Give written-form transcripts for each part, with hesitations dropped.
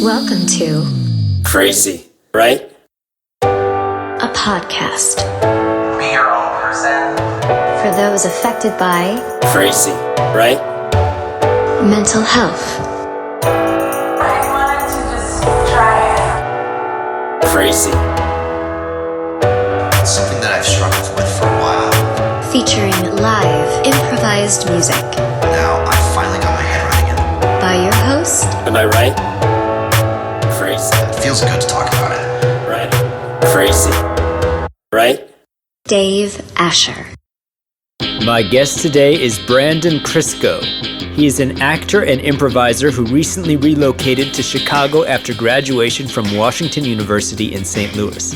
Welcome to Crazy, right? A podcast Be your own person. for those affected by Crazy, right? mental health. I wanted to just try it. Crazy, It's something that I've struggled with for a while. Featuring live improvised music Now I finally got my head right again. by your host, am I right? Crazy, It feels good to talk about it. right? Crazy, right? Dave Asher. My guest today is Brandon Krisko. He is an actor and improviser who recently relocated to Chicago after graduation from Washington University in St. Louis.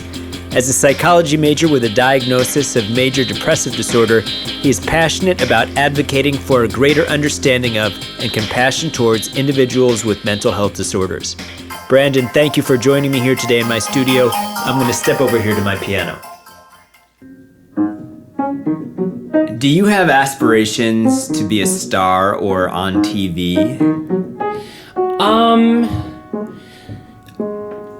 As a psychology major with a diagnosis of Major Depressive Disorder, he is passionate about advocating for a greater understanding of and compassion towards individuals with mental health disorders. Brandon, thank you for joining me here today in my studio. I'm going to step over here to my piano. Do you have aspirations to be a star or on TV?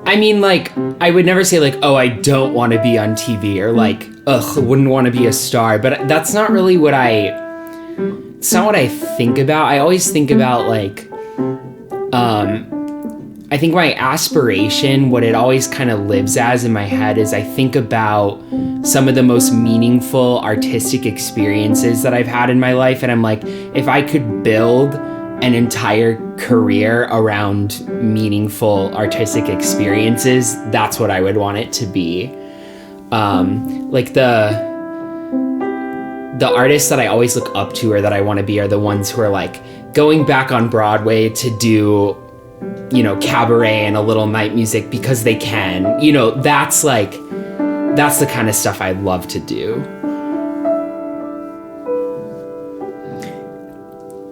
I mean, like, I would never say, like, oh, I don't want to be on TV, or like, ugh, I wouldn't want to be a star, but that's not really it's not what I think about. I always think about, like, I think my aspiration, what it always kind of lives as in my head, is I think about some of the most meaningful artistic experiences that I've had in my life, and I'm like, if I could build an entire career around meaningful artistic experiences, that's what I would want it to be. Like the artists that I always look up to or that I want to be are the ones who are like going back on Broadway to do, you know, cabaret and a little night music because they can. You know, that's the kind of stuff I'd love to do.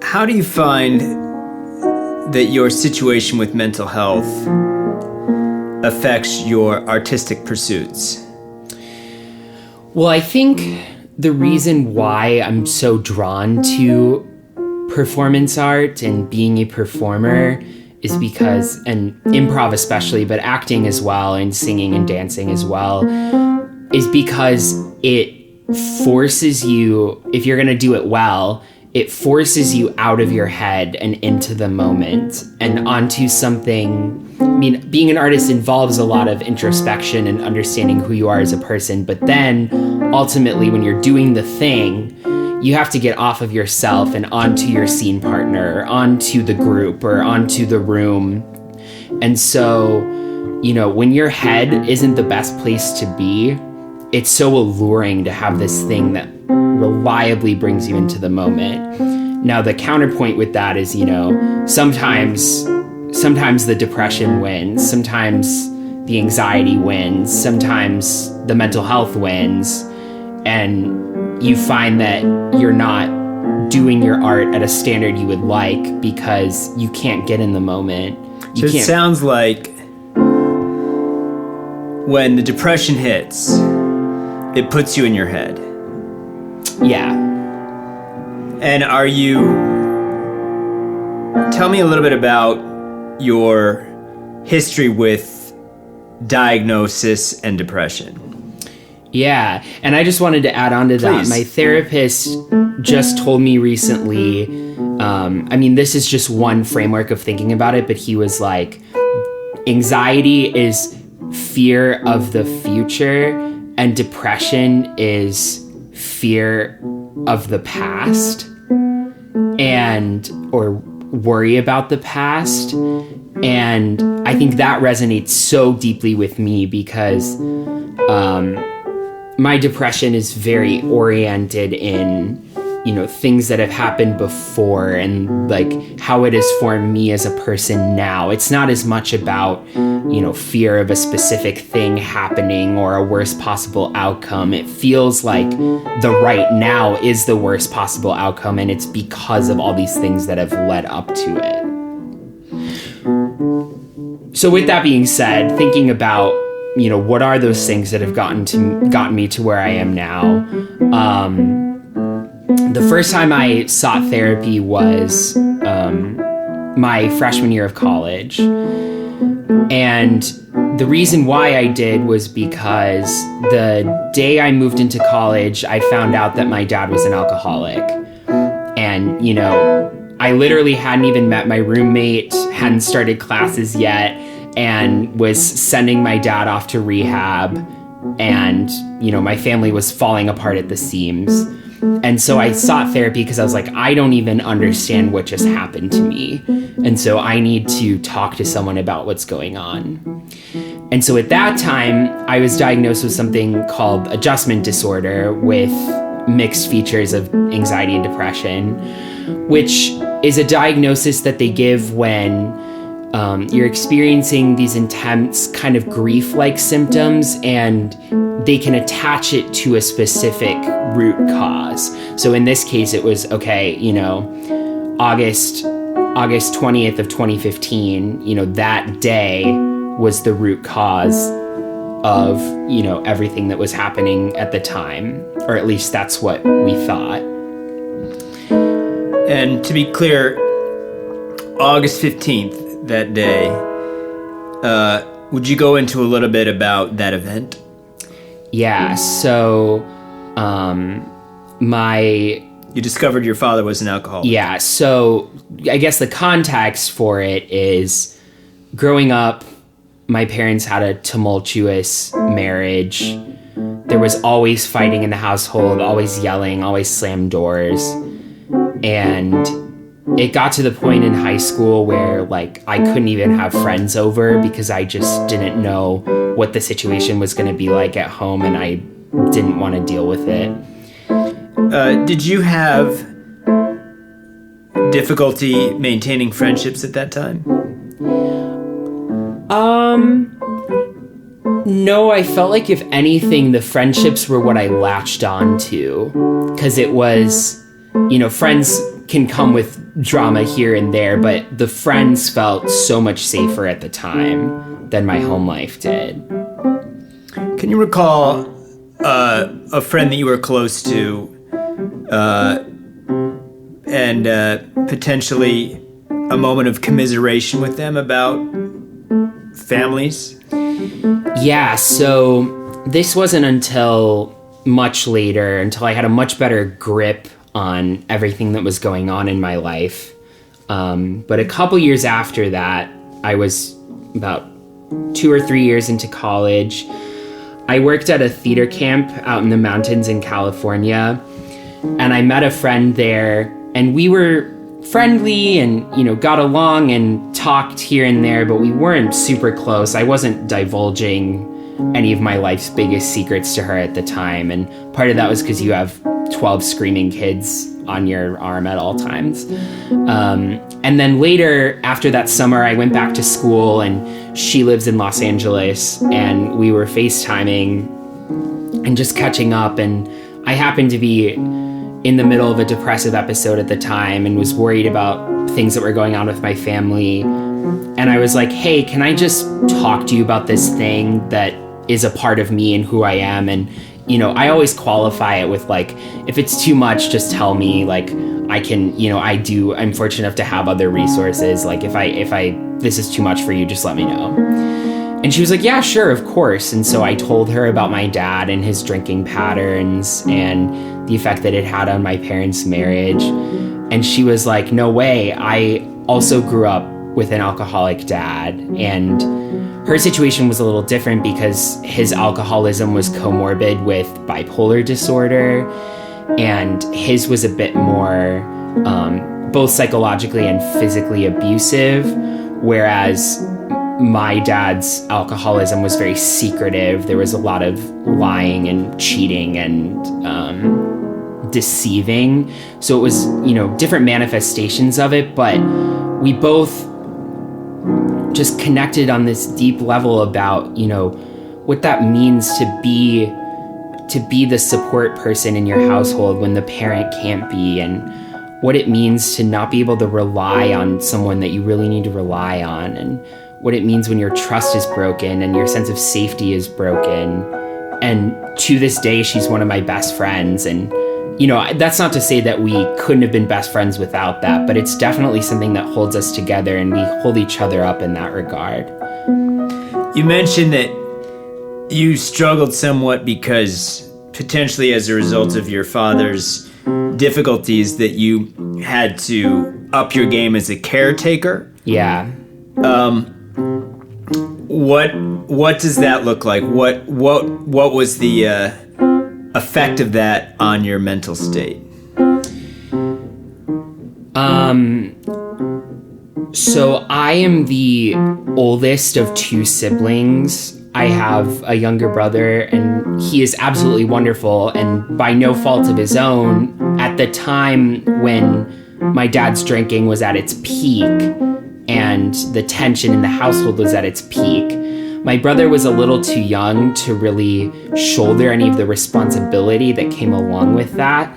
How do you find that your situation with mental health affects your artistic pursuits? Well, I think the reason why I'm so drawn to performance art and being a performer is because, and improv especially, but acting as well and singing and dancing as well, is because it forces you, if you're going to do it well, it forces you out of your head and into the moment and onto something. I mean, being an artist involves a lot of introspection and understanding who you are as a person, but then ultimately when you're doing the thing, you have to get off of yourself and onto your scene partner, or onto the group, or onto the room. And so, you know, when your head isn't the best place to be, it's so alluring to have this thing that reliably brings you into the moment. Now, the counterpoint with that is, you know, sometimes the depression wins, sometimes the anxiety wins, sometimes the mental health wins, and you find that you're not doing your art at a standard you would like because you can't get in the moment. So it sounds like when the depression hits, it puts you in your head. Yeah. And tell me a little bit about your history with diagnosis and depression. Yeah, and I just wanted to add on to that. Please. My therapist just told me recently, I mean, this is just one framework of thinking about it, but he was like, anxiety is fear of the future, and depression is fear of the past, or worry about the past. And I think that resonates so deeply with me because my depression is very oriented in, you know, things that have happened before and like how it has formed me as a person now. It's not as much about, you know, fear of a specific thing happening or a worst possible outcome. It feels like the right now is the worst possible outcome, and it's because of all these things that have led up to it. So with that being said, thinking about, you know, what are those things that have gotten me to where I am now? The first time I sought therapy was my freshman year of college. And the reason why I did was because the day I moved into college, I found out that my dad was an alcoholic. And, you know, I literally hadn't even met my roommate, hadn't started classes yet, and was sending my dad off to rehab. And, you know, my family was falling apart at the seams. And so I sought therapy because I was like, I don't even understand what just happened to me. And so I need to talk to someone about what's going on. And so at that time, I was diagnosed with something called adjustment disorder with mixed features of anxiety and depression, which is a diagnosis that they give when you're experiencing these intense kind of grief-like symptoms, and they can attach it to a specific root cause. So in this case, it was, okay, you know, August 20th of 2015, you know, that day was the root cause of, you know, everything that was happening at the time, or at least that's what we thought. And to be clear, August 15th, that day, would you go into a little bit about that event? Yeah, so You discovered your father was an alcoholic. Yeah, so I guess the context for it is growing up, my parents had a tumultuous marriage. There was always fighting in the household, always yelling, always slammed doors. And it got to the point in high school where, like, I couldn't even have friends over because I just didn't know what the situation was going to be like at home, and I didn't want to deal with it. Did you have difficulty maintaining friendships at that time? No, I felt like if anything, the friendships were what I latched on to. Because it was, you know, friends can come with drama here and there, but the friends felt so much safer at the time than my home life did. Can you recall a friend that you were close to and potentially a moment of commiseration with them about families? Yeah, so this wasn't until much later, until I had a much better grip on everything that was going on in my life. But a couple years after that, I was about 2 or 3 years into college. I worked at a theater camp out in the mountains in California, and I met a friend there, and we were friendly and, you know, got along and talked here and there, but we weren't super close. I wasn't divulging any of my life's biggest secrets to her at the time, and part of that was because you have 12 screaming kids on your arm at all times. And then later, after that summer, I went back to school, and she lives in Los Angeles, and we were FaceTiming and just catching up, and I happened to be in the middle of a depressive episode at the time and was worried about things that were going on with my family. And I was like, hey, can I just talk to you about this thing that is a part of me and who I am? And, you know, I always qualify it with, like, if it's too much, just tell me. Like, I can, you know, I'm fortunate enough to have other resources. Like, if this is too much for you, just let me know. And she was like, yeah, sure, of course. And so I told her about my dad and his drinking patterns and the effect that it had on my parents' marriage. And she was like, no way. I also grew up with an alcoholic dad. And her situation was a little different because his alcoholism was comorbid with bipolar disorder. And his was a bit more both psychologically and physically abusive, whereas my dad's alcoholism was very secretive. There was a lot of lying and cheating and deceiving. So it was, you know, different manifestations of it, but we both just connected on this deep level about, you know, what that means to be the support person in your household when the parent can't be, and what it means to not be able to rely on someone that you really need to rely on, and what it means when your trust is broken and your sense of safety is broken. And to this day, she's one of my best friends. And, you know, that's not to say that we couldn't have been best friends without that, but it's definitely something that holds us together, and we hold each other up in that regard. You mentioned that you struggled somewhat because potentially as a result of your father's difficulties that you had to up your game as a caretaker. Yeah. What does that look like? What was the effect of that on your mental state? So I am the oldest of two siblings. I have a younger brother, and he is absolutely wonderful, and by no fault of his own. At the time when my dad's drinking was at its peak and the tension in the household was at its peak, my brother was a little too young to really shoulder any of the responsibility that came along with that.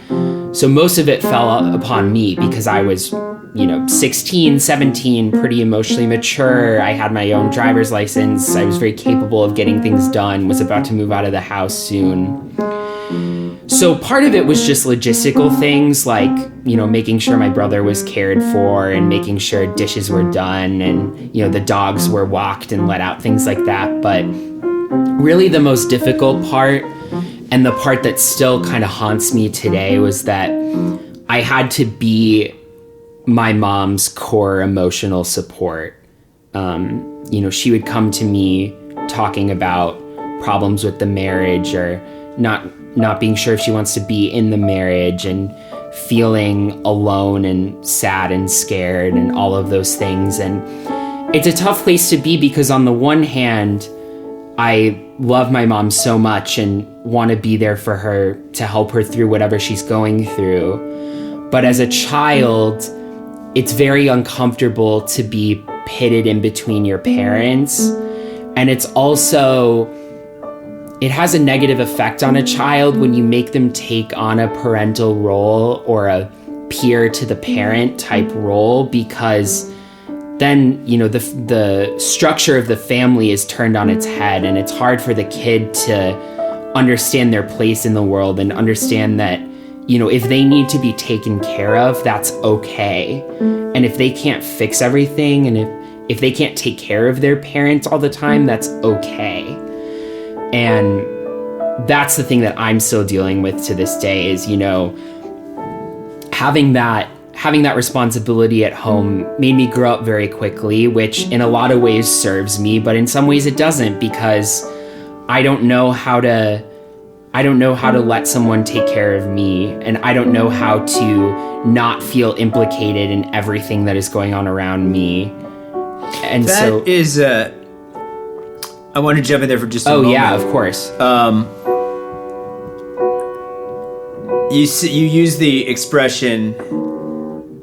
So most of it fell upon me because I was 16, 17, pretty emotionally mature. I had my own driver's license. I was very capable of getting things done, was about to move out of the house soon. So part of it was just logistical things like, making sure my brother was cared for and making sure dishes were done and, the dogs were walked and let out, things like that. But really the most difficult part, and the part that still kind of haunts me today, was that I had to be my mom's core emotional support. She would come to me talking about problems with the marriage or not being sure if she wants to be in the marriage and feeling alone and sad and scared and all of those things. And it's a tough place to be because on the one hand, I love my mom so much and want to be there for her to help her through whatever she's going through. But as a child, it's very uncomfortable to be pitted in between your parents. And it has a negative effect on a child when you make them take on a parental role or a peer to the parent type role, because then, the structure of the family is turned on its head, and it's hard for the kid to understand their place in the world and understand that, if they need to be taken care of, that's okay. And if they can't fix everything, and if they can't take care of their parents all the time, that's okay. And that's the thing that I'm still dealing with to this day is, having that responsibility at home made me grow up very quickly, which in a lot of ways serves me, but in some ways it doesn't, because I don't know how to let someone take care of me, and I don't know how to not feel implicated in everything that is going on around me. And that is I want to jump in there for just a moment. Oh yeah, of course. You use the expression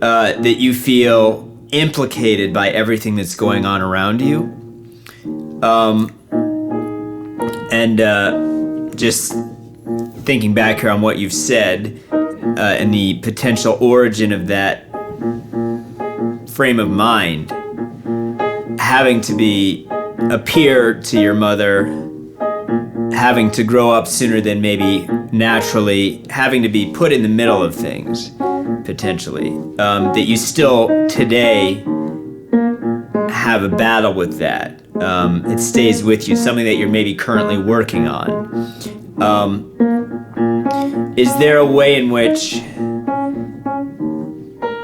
that you feel implicated by everything that's going on around you. Just thinking back here on what you've said and the potential origin of that frame of mind, having to appear to your mother, having to grow up sooner than maybe naturally, having to be put in the middle of things, potentially, that you still today have a battle with that. It stays with you, something that you're maybe currently working on. Is there a way in which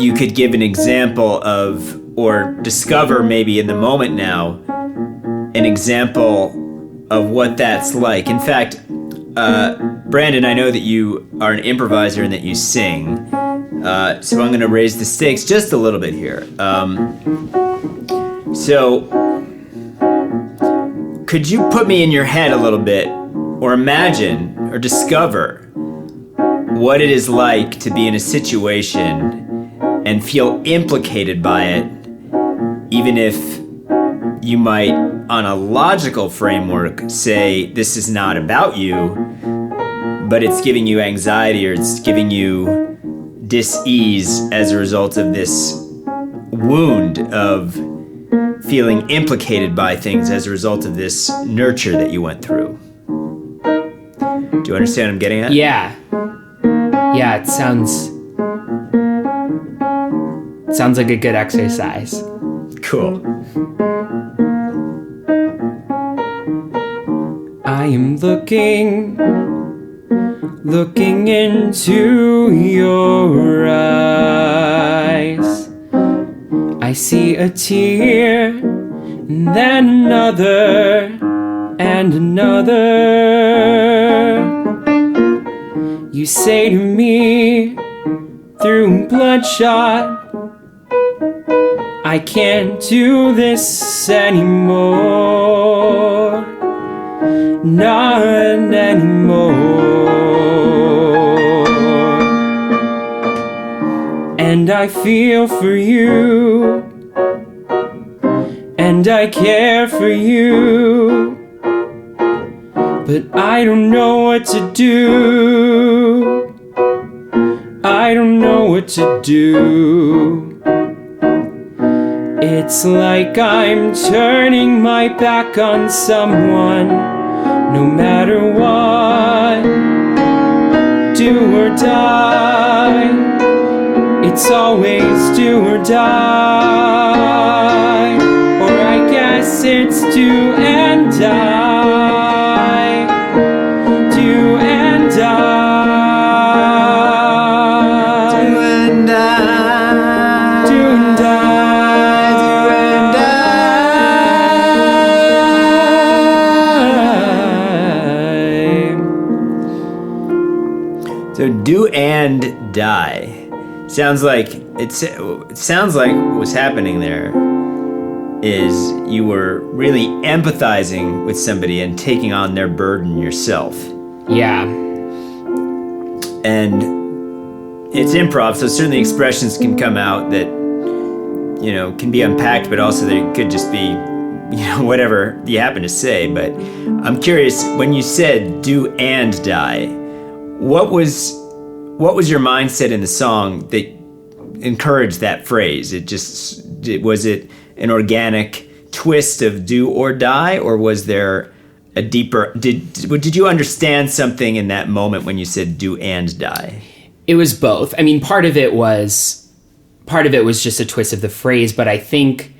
you could give an example of, or discover maybe in the moment now, an example of what that's like? In fact, Brandon, I know that you are an improviser and that you sing, so I'm going to raise the stakes just a little bit here. So, could you put me in your head a little bit, or imagine, or discover what it is like to be in a situation and feel implicated by it, even if you might, on a logical framework, say this is not about you, but it's giving you anxiety or it's giving you dis-ease as a result of this wound of feeling implicated by things as a result of this nurture that you went through. Do you understand what I'm getting at? Yeah. Yeah, it sounds like a good exercise. Cool. I am looking into your eyes. I see a tear, and then another, and another. You say to me through bloodshot, I can't do this anymore, not anymore. And I feel for you, and I care for you, but I don't know what to do. I don't know what to do. It's like I'm turning my back on someone, no matter what. Do or die. It's always do or die. Or I guess it's do and die. Do and die. Do and die. Do and die. Do and die. So do and die. Sounds like it sounds like what's happening there is you were really empathizing with somebody and taking on their burden yourself. Yeah. And it's improv, so certainly expressions can come out that, you know, can be unpacked, but also they could just be, you know, whatever you happen to say. But I'm curious, when you said do and die, what was your mindset in the song that encouraged that phrase? Was it an organic twist of do or die, or was there a deeper, did you understand something in that moment when you said do and die? It was both. I mean, part of it was just a twist of the phrase, but I think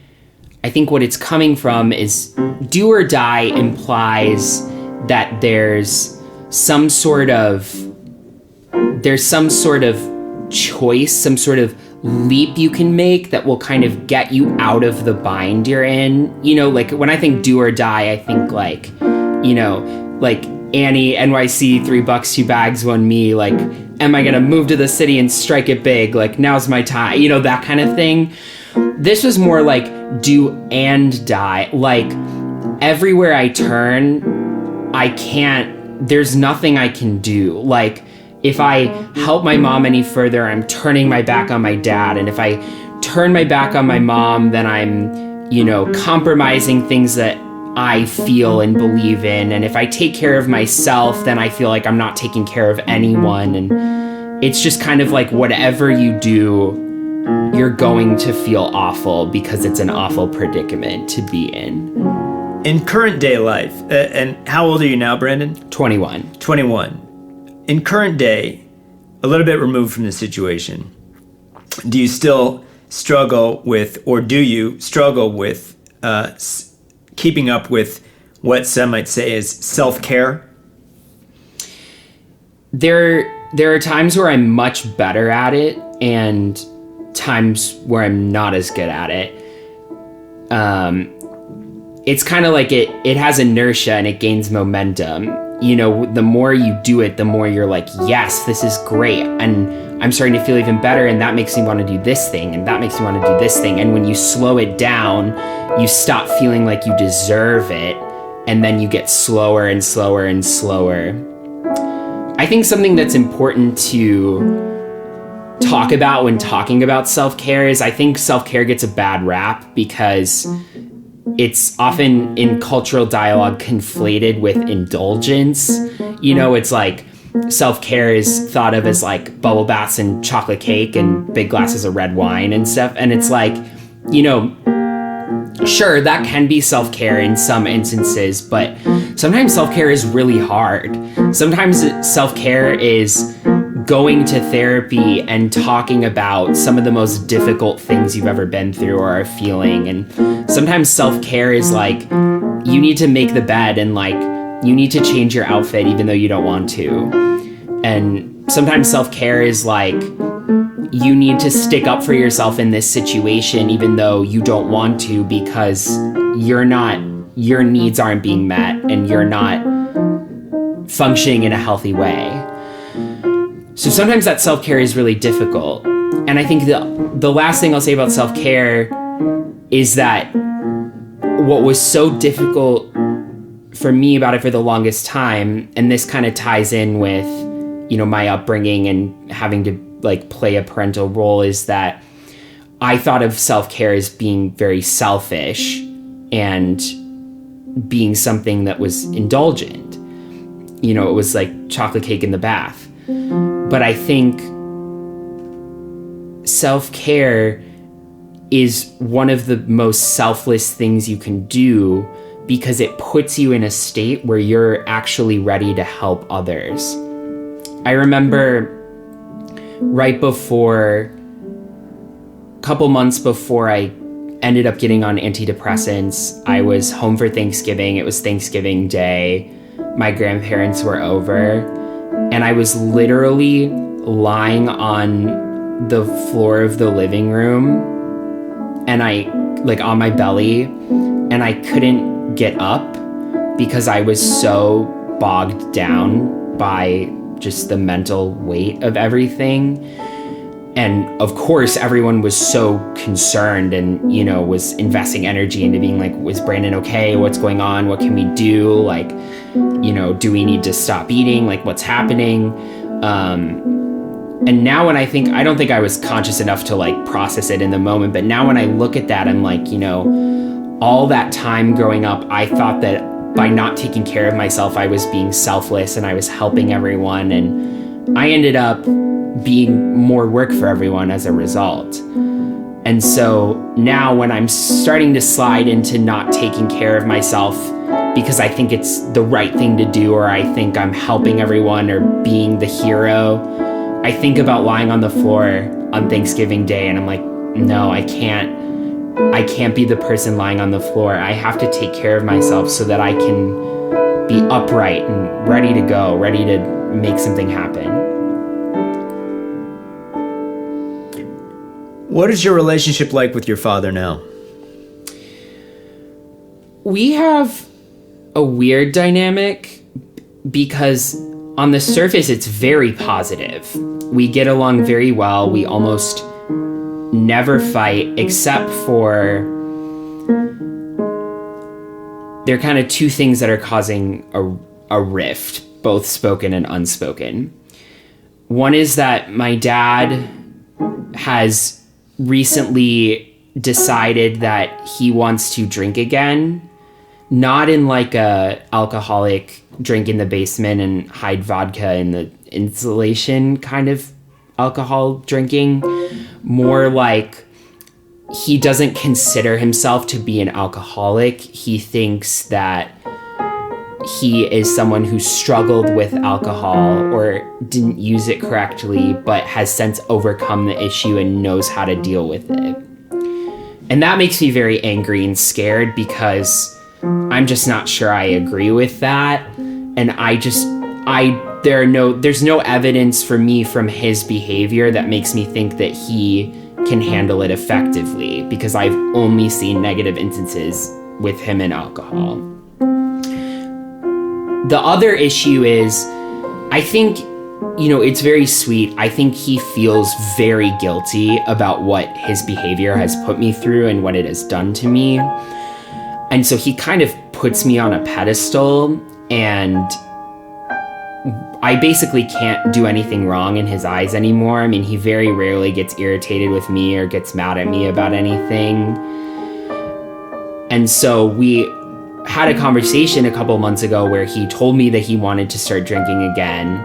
what it's coming from is do or die implies that there's some sort of choice, some sort of leap you can make that will kind of get you out of the bind you're in. You know, like when I think do or die, I think like, you know, like Annie, NYC, $3, 2 bags, 1 me, like, am I gonna move to the city and strike it big? Like, now's my time, you know, that kind of thing. This was more like do and die. Like, everywhere I turn, there's nothing I can do. Like, if I help my mom any further, I'm turning my back on my dad. And if I turn my back on my mom, then I'm, you know, compromising things that I feel and believe in. And if I take care of myself, then I feel like I'm not taking care of anyone. And it's just kind of like whatever you do, you're going to feel awful because it's an awful predicament to be in. In current day life, and how old are you now, Brandon? 21. 21. In current day, a little bit removed from the situation, do you still struggle with, or do you struggle with keeping up with what some might say is self-care? There are times where I'm much better at it and times where I'm not as good at it. It's kind of like it has inertia and it gains momentum. You know, the more you do it, the more you're like, yes, this is great. And I'm starting to feel even better. And that makes me want to do this thing. And that makes me want to do this thing. And when you slow it down, you stop feeling like you deserve it. And then you get slower and slower and slower. I think something that's important to talk about when talking about self-care is I think self-care gets a bad rap because it's often in cultural dialogue conflated with indulgence. You know, it's like self-care is thought of as like bubble baths and chocolate cake and big glasses of red wine and stuff. And it's like, you know, sure, that can be self-care in some instances, but sometimes self-care is really hard. Sometimes self-care is going to therapy and talking about some of the most difficult things you've ever been through or are feeling. And sometimes self-care is like, you need to make the bed and like you need to change your outfit even though you don't want to. And sometimes self-care is like, you need to stick up for yourself in this situation even though you don't want to, because your needs aren't being met and you're not functioning in a healthy way. So sometimes that self-care is really difficult. And I think the last thing I'll say about self-care is that what was so difficult for me about it for the longest time, and this kind of ties in with, my upbringing and having to like play a parental role, is that I thought of self-care as being very selfish and being something that was indulgent. It was like chocolate cake in the bath. But I think self-care is one of the most selfless things you can do, because it puts you in a state where you're actually ready to help others. I remember right before, a couple months before I ended up getting on antidepressants, I was home for Thanksgiving. It was Thanksgiving Day. My grandparents were over, and I was literally lying on the floor of the living room, and on my belly, and I couldn't get up because I was so bogged down by just the mental weight of everything. And of course, everyone was so concerned and, was investing energy into being like, was Brandon okay? What's going on? What can we do? Like, do we need to stop eating? Like, what's happening? And now when I don't think I was conscious enough to like process it in the moment, but now when I look at that, I'm like, all that time growing up, I thought that by not taking care of myself, I was being selfless and I was helping everyone. And I ended up being more work for everyone as a result. And so now when I'm starting to slide into not taking care of myself because I think it's the right thing to do, or I think I'm helping everyone or being the hero, I think about lying on the floor on Thanksgiving Day and I'm like, no, I can't be the person lying on the floor. I have to take care of myself so that I can be upright and ready to go, ready to make something happen. What is your relationship like with your father now? We have a weird dynamic because on the surface, it's very positive. We get along very well. We almost never fight, except for there are kind of two things that are causing a rift, both spoken and unspoken. One is that my dad has recently decided that he wants to drink again, not in like a alcoholic drink in the basement and hide vodka in the insulation kind of alcohol drinking, more like he doesn't consider himself to be an alcoholic. He thinks that he is someone who struggled with alcohol or didn't use it correctly, but has since overcome the issue and knows how to deal with it. And that makes me very angry and scared because I'm just not sure I agree with that. And there's no evidence for me from his behavior that makes me think that he can handle it effectively, because I've only seen negative instances with him and alcohol. The other issue is, I think, it's very sweet. I think he feels very guilty about what his behavior has put me through and what it has done to me. And so he kind of puts me on a pedestal, and I basically can't do anything wrong in his eyes anymore. I mean, he very rarely gets irritated with me or gets mad at me about anything. And so we had a conversation a couple months ago where he told me that he wanted to start drinking again.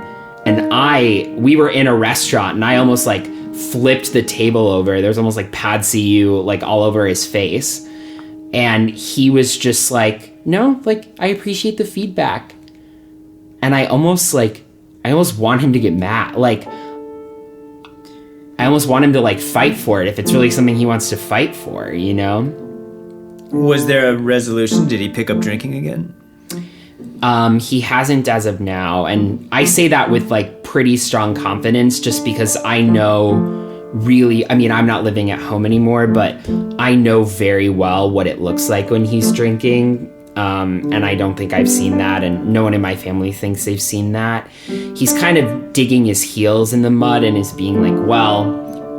And we were in a restaurant and I almost like flipped the table over. There was almost like "Pad see you" like all over his face. And he was just like, no, like, I appreciate the feedback. And I almost want him to get mad. Like, I almost want him to like fight for it if it's really something he wants to fight for, Was there a resolution? Did he pick up drinking again? He hasn't as of now. And I say that with like pretty strong confidence just because I know really, I mean, I'm not living at home anymore, but I know very well what it looks like when he's drinking. And I don't think I've seen that, and no one in my family thinks they've seen that. He's kind of digging his heels in the mud and is being like, well,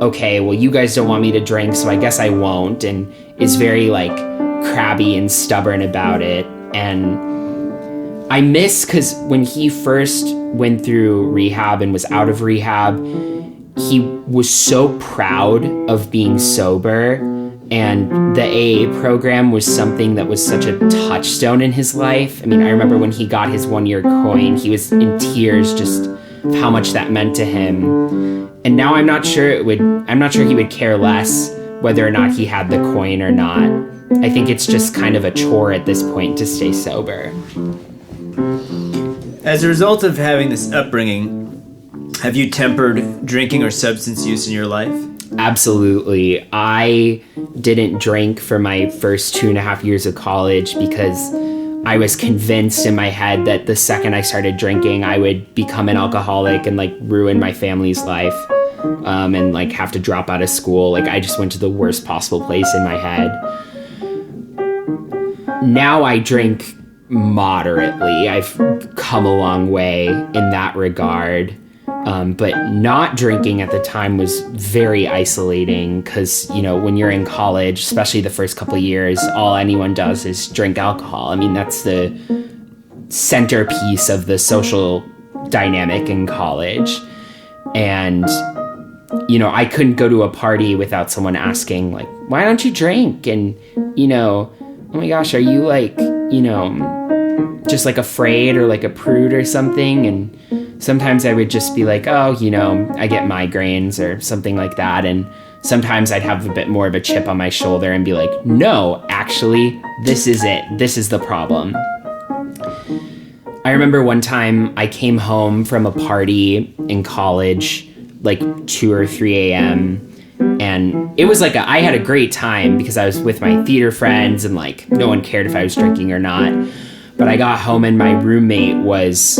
okay, well, you guys don't want me to drink, so I guess I won't, and is very like crabby and stubborn about it. And I miss, because when he first went through rehab and was out of rehab, he was so proud of being sober, and the AA program was something that was such a touchstone in his life. I mean, I remember when he got his 1 year coin, he was in tears just of how much that meant to him. And now I'm not sure he would care less whether or not he had the coin or not. I think it's just kind of a chore at this point to stay sober. As a result of having this upbringing, have you tempered drinking or substance use in your life? Absolutely. I didn't drink for my first 2.5 years of college because I was convinced in my head that the second I started drinking, I would become an alcoholic and like ruin my family's life, and like have to drop out of school. Like I just went to the worst possible place in my head. Now I drink moderately. I've come a long way in that regard. But not drinking at the time was very isolating because, you know, when you're in college, especially the first couple of years, all anyone does is drink alcohol. I mean, that's the centerpiece of the social dynamic in college. And, you know, I couldn't go to a party without someone asking, like, why don't you drink? And, you know, oh my gosh, are you like, you know, just like afraid or like a prude or something? And sometimes I would just be like, oh, you know, I get migraines or something like that. And sometimes I'd have a bit more of a chip on my shoulder and be like, no, actually, this is it. This is the problem. I remember one time I came home from a party in college, like 2 or 3 a.m. And it was like I had a great time because I was with my theater friends and like no one cared if I was drinking or not. But I got home and my roommate was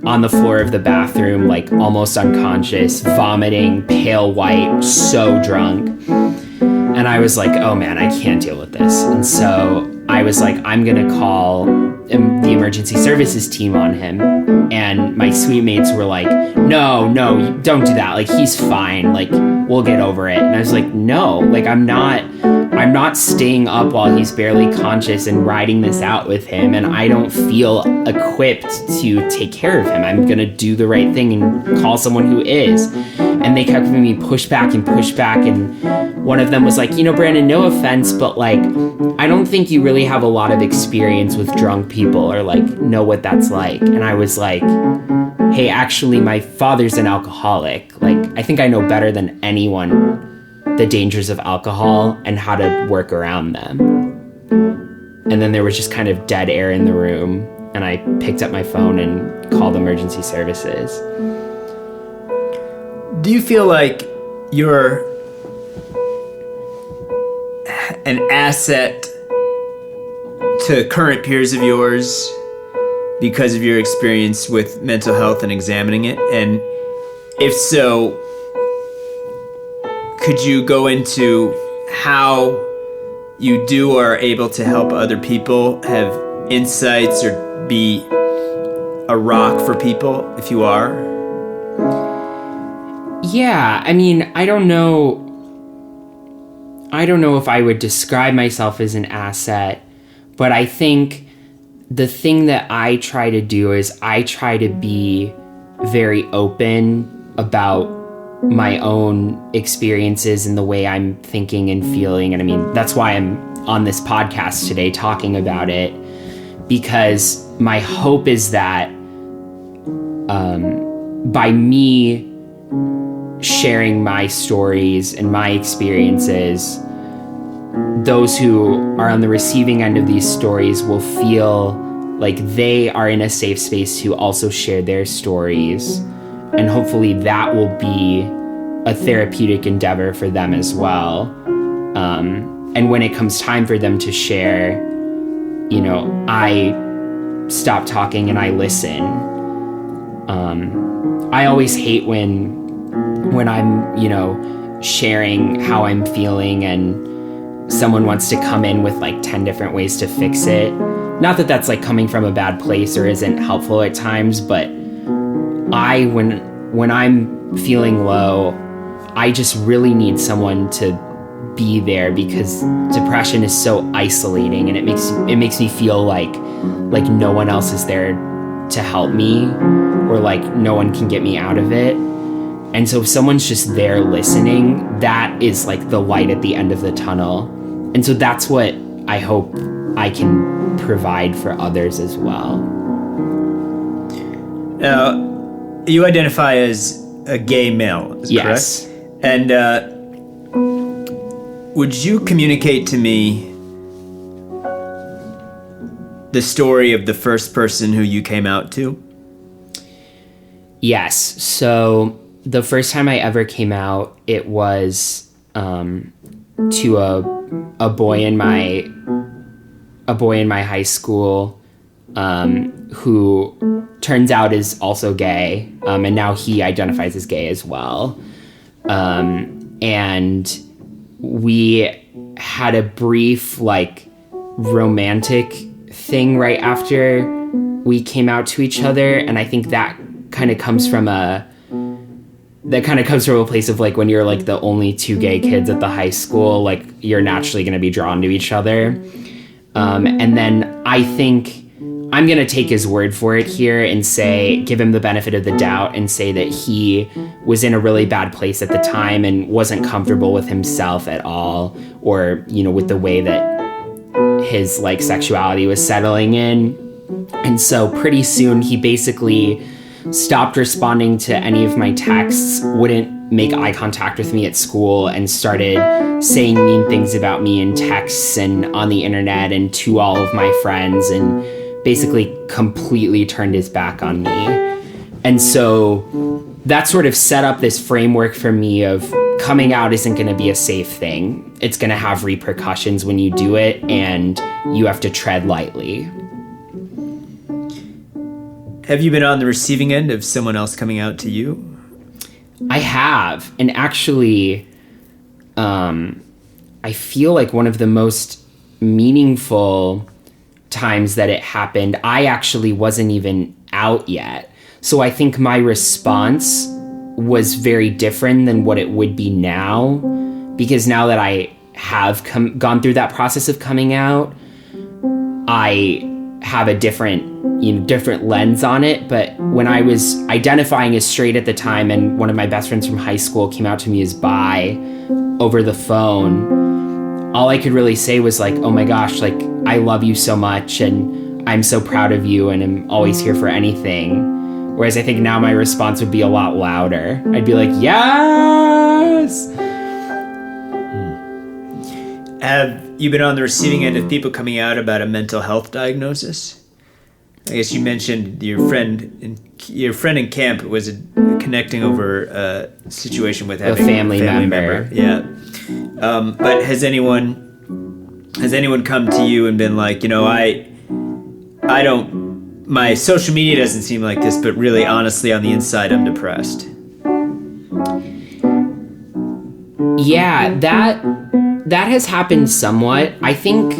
on the floor of the bathroom, like almost unconscious, vomiting, pale white, so drunk. And I was like, oh man, I can't deal with this. And so I was like, I'm gonna call the emergency services team on him. And my suite mates were like, no, don't do that. Like, he's fine. Like, we'll get over it. And I was like, no, like, I'm not staying up while he's barely conscious and riding this out with him. And I don't feel equipped to take care of him. I'm going to do the right thing and call someone who is. And they kept giving me pushback. And one of them was like, you know, Brandon, no offense, but like, I don't think you really have a lot of experience with drunk people or like know what that's like. And I was like, hey, actually, my father's an alcoholic. Like, I think I know better than anyone the dangers of alcohol and how to work around them. And then there was just kind of dead air in the room, and I picked up my phone and called emergency services. Do you feel like you're an asset to current peers of yours because of your experience with mental health and examining it? And if so, could you go into how you do or are able to help other people have insights or be a rock for people if you are? Yeah, I mean, I don't know if I would describe myself as an asset, but I think the thing that I try to do is I try to be very open about my own experiences and the way I'm thinking and feeling. And I mean, that's why I'm on this podcast today talking about it, because my hope is that by me sharing my stories and my experiences, those who are on the receiving end of these stories will feel like they are in a safe space to also share their stories. And hopefully that will be a therapeutic endeavor for them as well. And when it comes time for them to share, you know, I stop talking and I listen. I always hate when I'm, sharing how I'm feeling and someone wants to come in with like 10 different ways to fix it. Not that that's like coming from a bad place or isn't helpful at times, but when I'm feeling low, I just really need someone to be there because depression is so isolating and it makes me feel like no one else is there to help me or like no one can get me out of it. And so if someone's just there listening, that is like the light at the end of the tunnel. And so that's what I hope I can provide for others as well. Now, you identify as a gay male, is Yes. correct? And would you communicate to me the story of the first person who you came out to? Yes. So the first time I ever came out, it was to a boy in my high school who turns out is also gay, and now he identifies as gay as well. And we had a brief like romantic thing right after we came out to each other, and I think that kind of comes from a place of like when you're like the only two gay kids at the high school, like you're naturally going to be drawn to each other. And then I think I'm going to take his word for it here and say, give him the benefit of the doubt and say that he was in a really bad place at the time and wasn't comfortable with himself at all, or, with the way that his like sexuality was settling in. And so pretty soon he basically stopped responding to any of my texts, wouldn't make eye contact with me at school, and started saying mean things about me in texts and on the internet and to all of my friends, and basically completely turned his back on me. And so that sort of set up this framework for me of coming out isn't going to be a safe thing. It's going to have repercussions when you do it, and you have to tread lightly. Have you been on the receiving end of someone else coming out to you? I have. And actually, I feel like one of the most meaningful times that it happened, I actually wasn't even out yet. So I think my response was very different than what it would be now, because now that I have gone through that process of coming out, I have a different lens on it. But when I was identifying as straight at the time, and one of my best friends from high school came out to me as bi over the phone, all I could really say was like, oh my gosh, like, I love you so much and I'm so proud of you and I'm always here for anything. Whereas I think now my response would be a lot louder. I'd be like, yes! Have you been on the receiving end of people coming out about a mental health diagnosis? I guess you mentioned your friend in camp was connecting over a situation with having a family member. Yeah. But has anyone come to you and been like, my social media doesn't seem like this, but really honestly on the inside I'm depressed? Yeah, that has happened somewhat. I think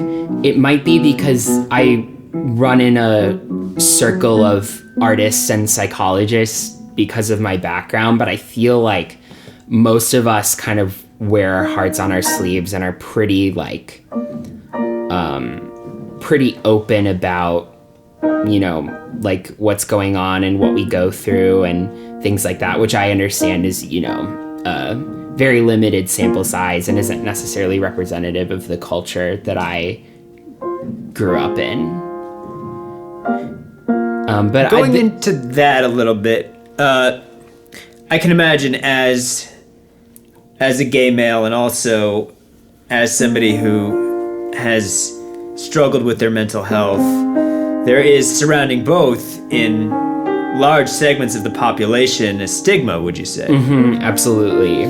it might be because I run in a circle of artists and psychologists because of my background, but I feel like most of us kind of wear our hearts on our sleeves and are pretty open about, like what's going on and what we go through and things like that, which I understand is, a very limited sample size and isn't necessarily representative of the culture that I grew up in. But going into that a little bit, I can imagine as a gay male and also as somebody who has struggled with their mental health, there is surrounding both in large segments of the population a stigma, would you say? Mm-hmm, absolutely.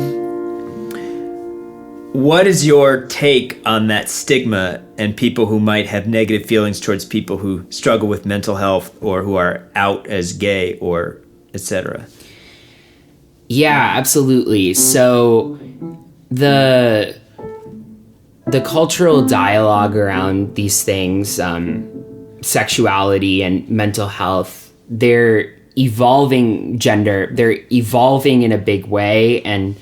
What is your take on that stigma and people who might have negative feelings towards people who struggle with mental health or who are out as gay or etc.? Yeah, absolutely. So the cultural dialogue around these things, sexuality and mental health, they're evolving they're evolving in a big way, and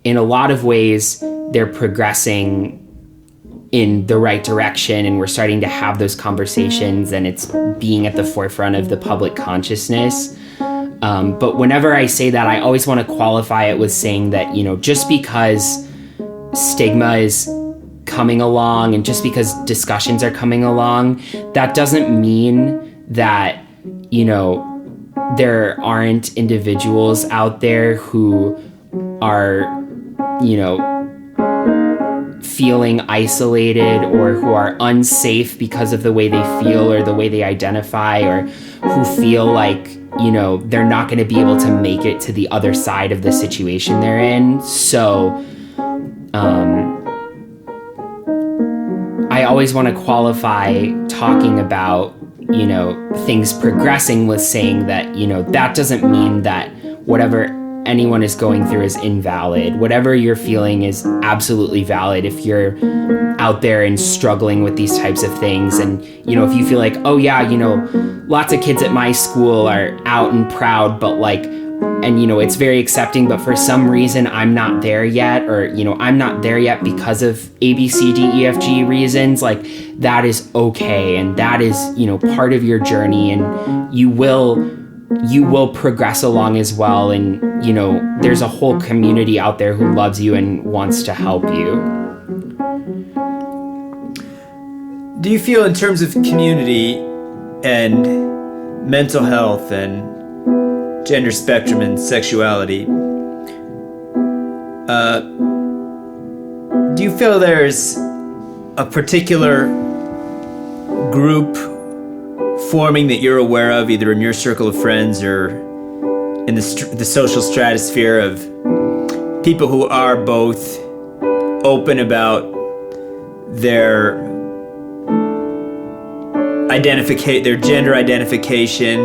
in a lot of ways they're progressing in the right direction, and we're starting to have those conversations, and it's being at the forefront of the public consciousness. But whenever I say that, I always want to qualify it with saying that, just because stigma is coming along and just because discussions are coming along, that doesn't mean that, there aren't individuals out there who are, feeling isolated or who are unsafe because of the way they feel or the way they identify, or who feel like, they're not going to be able to make it to the other side of the situation they're in. So, I always want to qualify talking about, things progressing with saying that, that doesn't mean that whatever anyone is going through is invalid. Whatever you're feeling is absolutely valid if you're out there and struggling with these types of things. And, if you feel like, oh yeah, lots of kids at my school are out and proud, but it's very accepting, but for some reason I'm not there yet, or, I'm not there yet because of A, B, C, D, E, F, G reasons, that is okay. And that is, part of your journey, and you will progress along as well. And, there's a whole community out there who loves you and wants to help you. Do you feel, in terms of community and mental health and gender spectrum and sexuality, do you feel there's a particular group forming that you're aware of, either in your circle of friends or in the social stratosphere, of people who are both open about their gender identification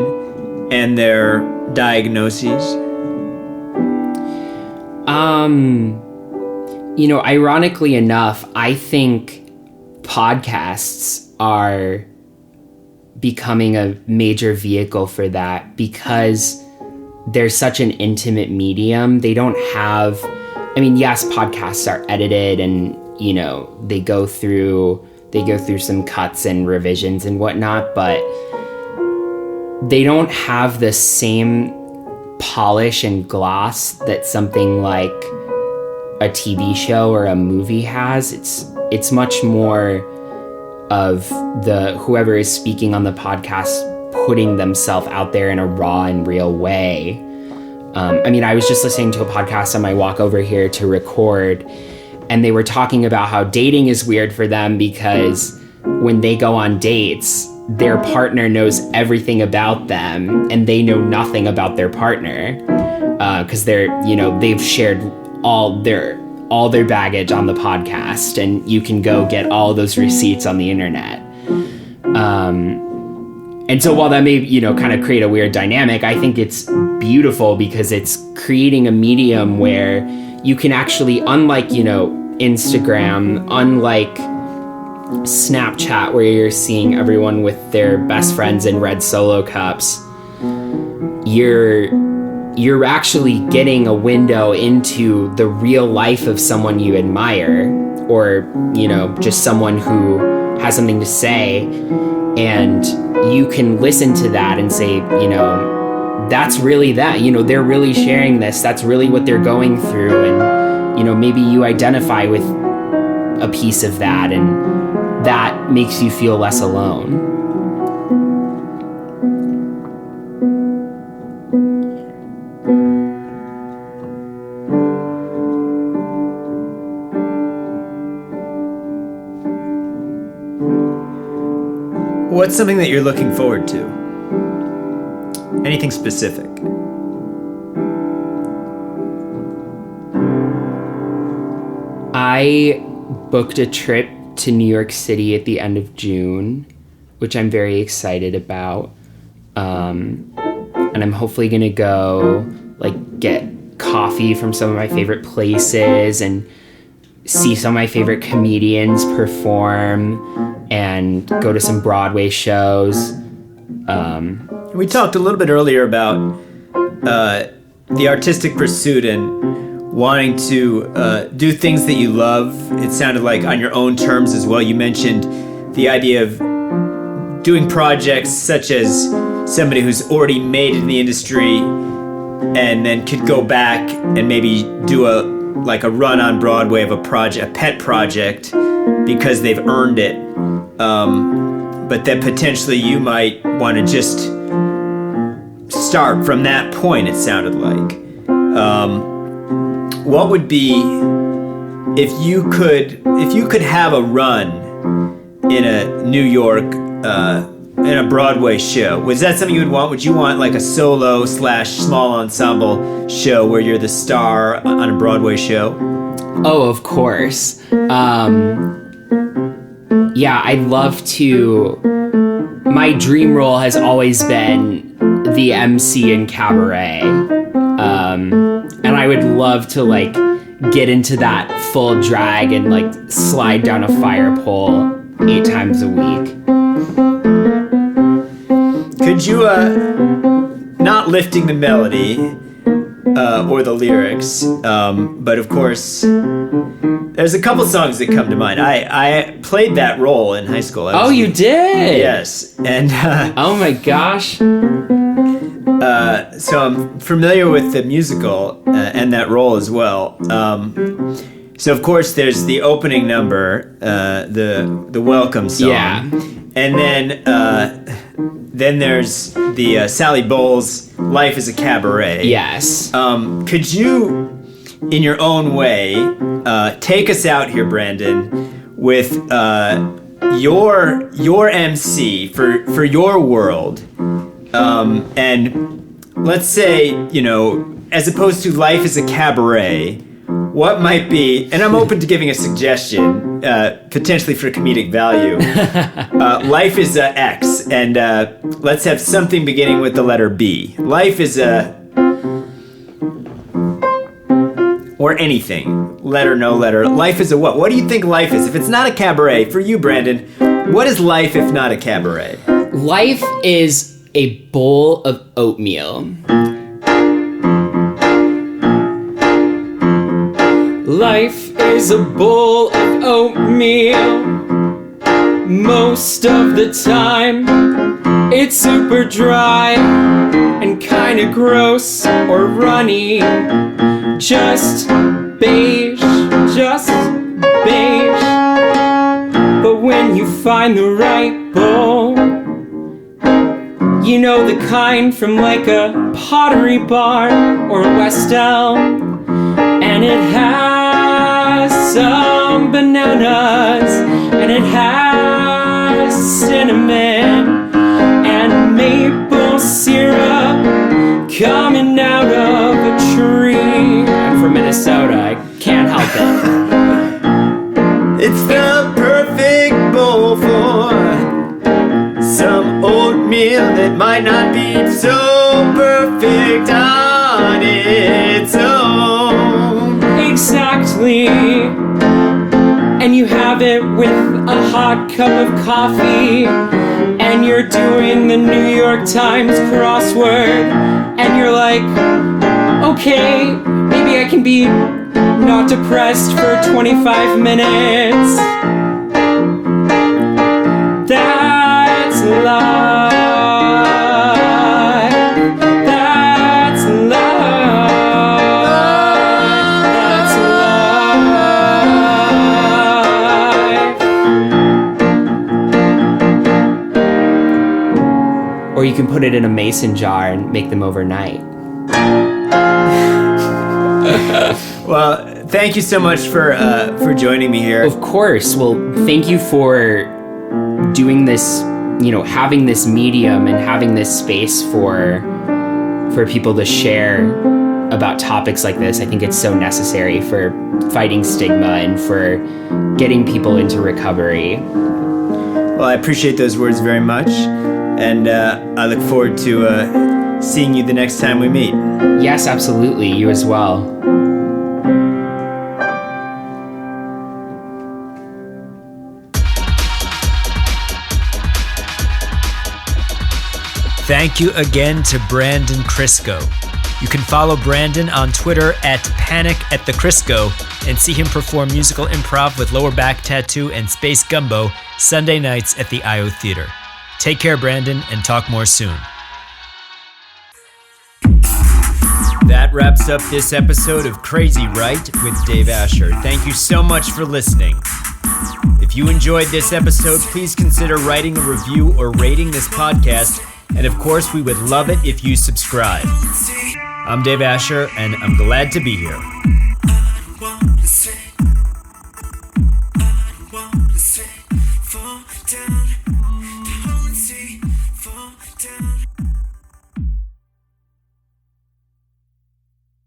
and their diagnoses? Ironically enough, I think podcasts are becoming a major vehicle for that, because they're such an intimate medium. They don't have, yes, podcasts are edited and, they go through some cuts and revisions and whatnot, but they don't have the same polish and gloss that something like a TV show or a movie has. It's much more of whoever is speaking on the podcast putting themselves out there in a raw and real way. I was just listening to a podcast on my walk over here to record, and they were talking about how dating is weird for them because when they go on dates, their partner knows everything about them and they know nothing about their partner, because they've shared all their baggage on the podcast, and you can go get all those receipts on the internet. And so while that may, kind of create a weird dynamic, I think it's beautiful because it's creating a medium where you can actually, unlike, Instagram, unlike Snapchat, where you're seeing everyone with their best friends in red Solo cups, you're actually getting a window into the real life of someone you admire, or, just someone who has something to say, and you can listen to that and say, that's really that, they're really sharing this, that's really what they're going through, and, maybe you identify with a piece of that, and that makes you feel less alone. What's something that you're looking forward to? Anything specific? I booked a trip to New York City at the end of June, which I'm very excited about. And I'm hopefully gonna go like get coffee from some of my favorite places and see some of my favorite comedians perform and go to some Broadway shows. We talked a little bit earlier about the artistic pursuit and wanting to do things that you love. It sounded like on your own terms as well. You mentioned the idea of doing projects such as somebody who's already made it in the industry and then could go back and maybe do a run on Broadway of a pet project because they've earned it. But that potentially you might want to just start from that point, it sounded like. What would be if you could have a run in a New York in a Broadway show? Was that something you would want? Would you want like a solo / small ensemble show where you're the star on a Broadway show? Oh, of course. Yeah, I'd love to. My dream role has always been the MC in cabaret. And I would love to like get into that full drag and like slide down a fire pole 8 times a week. Could you, not lifting the melody or the lyrics, but of course, there's a couple songs that come to mind. I played that role in high school. Oh, you did? Yes, and oh my gosh. so I'm familiar with the musical and that role as well. So of course there's the opening number, the welcome song, yeah, and then there's the Sally Bowles "Life is a Cabaret." Yes. Could you, in your own way, take us out here, Brandon, with your MC for your world, and let's say, as opposed to "Life is a Cabaret," what might be, and I'm open to giving a suggestion, potentially for comedic value. Life is a X, and let's have something beginning with the letter B. Life is a, or anything, letter, no letter. Life is a what? What do you think life is? If it's not a cabaret, for you, Brandon, what is life if not a cabaret? Life is a bowl of oatmeal. Life is a bowl of oatmeal. Most of the time, it's super dry and kinda gross or runny. Just beige. But when you find the right bowl, you know, the kind from like a Pottery Barn or West Elm, and it has some bananas, and it has cinnamon and maple syrup coming out of a tree. I'm from Minnesota, I can't help it. It's the perfect bowl for some oatmeal that might not be so perfect on its own. Exactly. And you have it with a hot cup of coffee, and you're doing the New York Times crossword, and you're like, okay, maybe I can be not depressed for 25 minutes. That's life. That's life. That's life. Or you can put it in a mason jar and make them overnight. Well, thank you so much for joining me here. Of course. Well, thank you for doing this, having this medium and having this space for people to share about topics like this. I think it's so necessary for fighting stigma and for getting people into recovery. Well, I appreciate those words very much, and I look forward to seeing you the next time we meet. Yes, absolutely. You as well. Thank you again to Brandon Krisko. You can follow Brandon on Twitter at PanicAtTheKrisko and see him perform musical improv with Lower Back Tattoo and Space Gumbo Sunday nights at the IO Theater. Take care, Brandon, and talk more soon. That wraps up this episode of Crazy Right with Dave Asher. Thank you so much for listening. If you enjoyed this episode, please consider writing a review or rating this podcast. And of course, we would love it if you subscribe. I'm Dave Asher, and I'm glad to be here. Fall down.